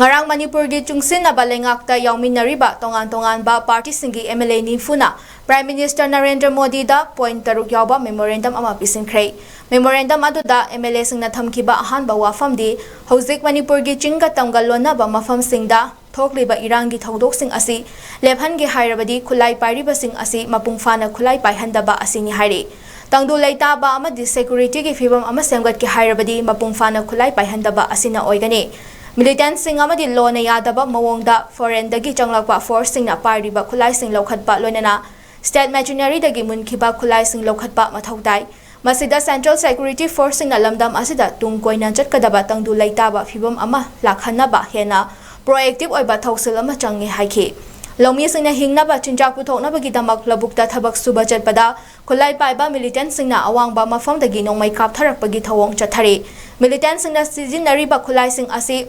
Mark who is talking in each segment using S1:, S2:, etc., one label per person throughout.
S1: Ngarang Manipur gi chungsin na balengakta yauminariba tongan ba party singi MLA ni funa Prime Minister Narendra Modi da point taruk yauba memorandum ama pisinkrei. Memorandum aduda MLA sing na thamkiba ahanba wafam di hauzik Manipur gi chingga tamgalona ba mafam singda thokliba irangi thodok sing asi lephan gi hairabadi khulai pairiba sing asi mapungfana khulai paihandaba asini hairi. Tangdu leita ba amadi security gi fibam ama semgat ki hairabadi mapungfana khulai paihandaba asina oigani. Militant sing amadi law na yadaba mawongda foreign dagi changlakpa force sing na pariba khulai sing lokhatpa loinana state machinery dagi munkhiba khulai sing lokhatpa mathautai masida central security force sing na lamdam asida tungkoina chatkadaba tangdu leitaba fibam ama lakhanaba hena proactive oiba thausil ama changi haiki Lomi sing na hingnaba chinjak puthoknaba gidamak labukta thabak suba chatpada khulai paiba militant sing na awangba mafam dagi nongmai kaptharakpagi thawong chathari militant sing na sijinariba khulai sing asi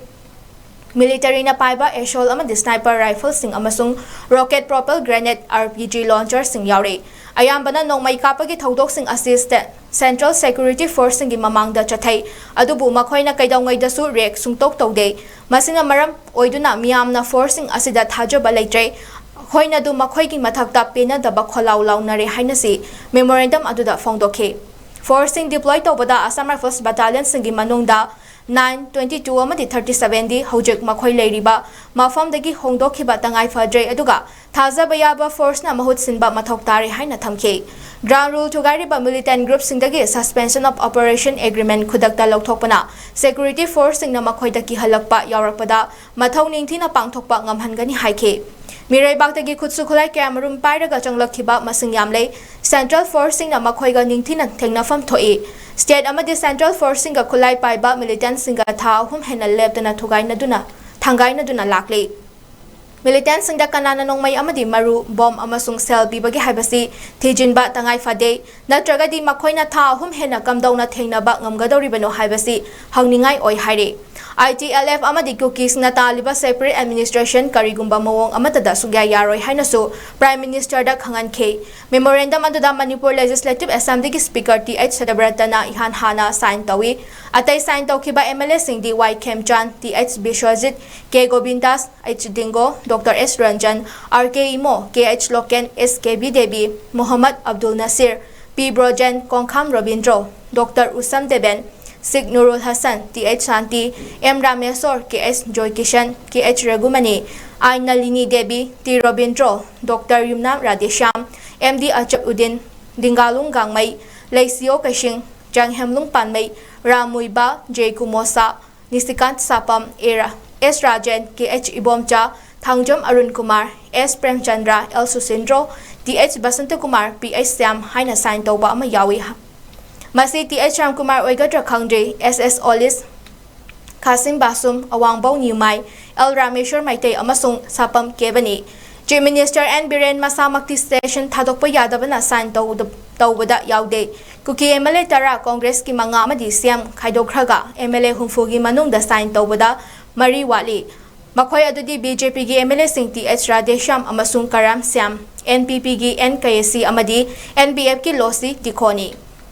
S1: Military na paiba airshot amadi sniper rifle sing amasung rocket propelled grenade RPG launcher sing yauri. Ayambana nongmai kapagi thodok sing assistant Central Security Force sing mamangda chathai adubu makhoina kaidawngai dasu rek sungtok tawde masina maram oiduna miyamna force sing asida thajaba leitre hoina du makhoi gi mathakta pena daba kholaw lawnare hainasi memorandum aduda fongdokhe force sing deploy tawbada Assam Rifles Battalion sing manungda 9, 22 amadi 37 di hojek makhoi leiriba mafam dagi hongdokhiba tangai fadre aduga thajaba yaba force na mahut sinba mathok tare haina thamke ground rule thugairiba militant group sing dagi suspension of operation agreement khudakta lokthokpana security force sing na makhoi daki halakpa yaurakpada mathau ningthina pangthokpa ngamhangani haike Mirai Baktagi Kutsu Khulai Cameroon Pairaga Changlakhiba Masing Yamle Central Force sing na makhoiga ningthina thengnafam thoi State amadi Central Force sing ga khulai paiba militant sing ga tha hum hena leptana thugaina duna thangaina duna lakle Militant sing da kanana nongmai amadi maru bomb amasung cell bibagi haibasi thijinba tangai fade natraga di makhoina tha hum hena kamdauna thengnaba ngamgadoribano haibasi hangningai oi haire ITLF amadi cookies na taliba separate administration karigumba mawong amatada sugya yaroi hainasu Prime Minister da khangan khe memorandum aduda Manipur Legislative Assembly ki Speaker th Sadabratana ihan hana sign tawi atai sign tawkhiba MLA sing di 𝐌𝐋𝐀𝐬 𝐔𝐓𝐻 𝐾𝐍𝐅𝐎𝐓𝐻 𝐾𝐍𝐅𝐒𝐂 Dr. S. Ranjan 𝐅𝐾𝐬 𝐾𝐻 𝐿okhen Muhammad Abdul Nasir P. Brojen Kongkham Robindro Dr. Usam Deben Sig Nurul Hassan th Shanti M. Ramesor ks Joy Kishan kh Ragumani I. Nalini Devi T. Robindro Dr. Yumna Radhesham MD Achaudin Dingalung Gangmai Laisio Kashing Janghemlung Panmai Ramuiba J. Kumosa Nisikant Sapam Era S. Rajan kh Ibomcha Thangjom Arun Kumar S. Premchandra L. Susindro th Basanta Kumar P.H. Sam haina sign tawba ama yawi Masi th Ram Kumar oigadra khangdre SS Olis Kasim Basum Awangbau Niumai L. Rameshwar Maitei amasung Sapam Kebani Chief Minister N. Biren Masamakti Station thadokpa yadabana sign tawbada yaude Kuki MLA Tara Congress ki manga amadi Siam Khaidokraga MLA Humfugi manungda sign tawbada Mari Wali Makhoi adudi BJP gi MLA sing th Radhesham amasung Karam Siam NPP gi NKC amadi NBF ki Losi Tikhoni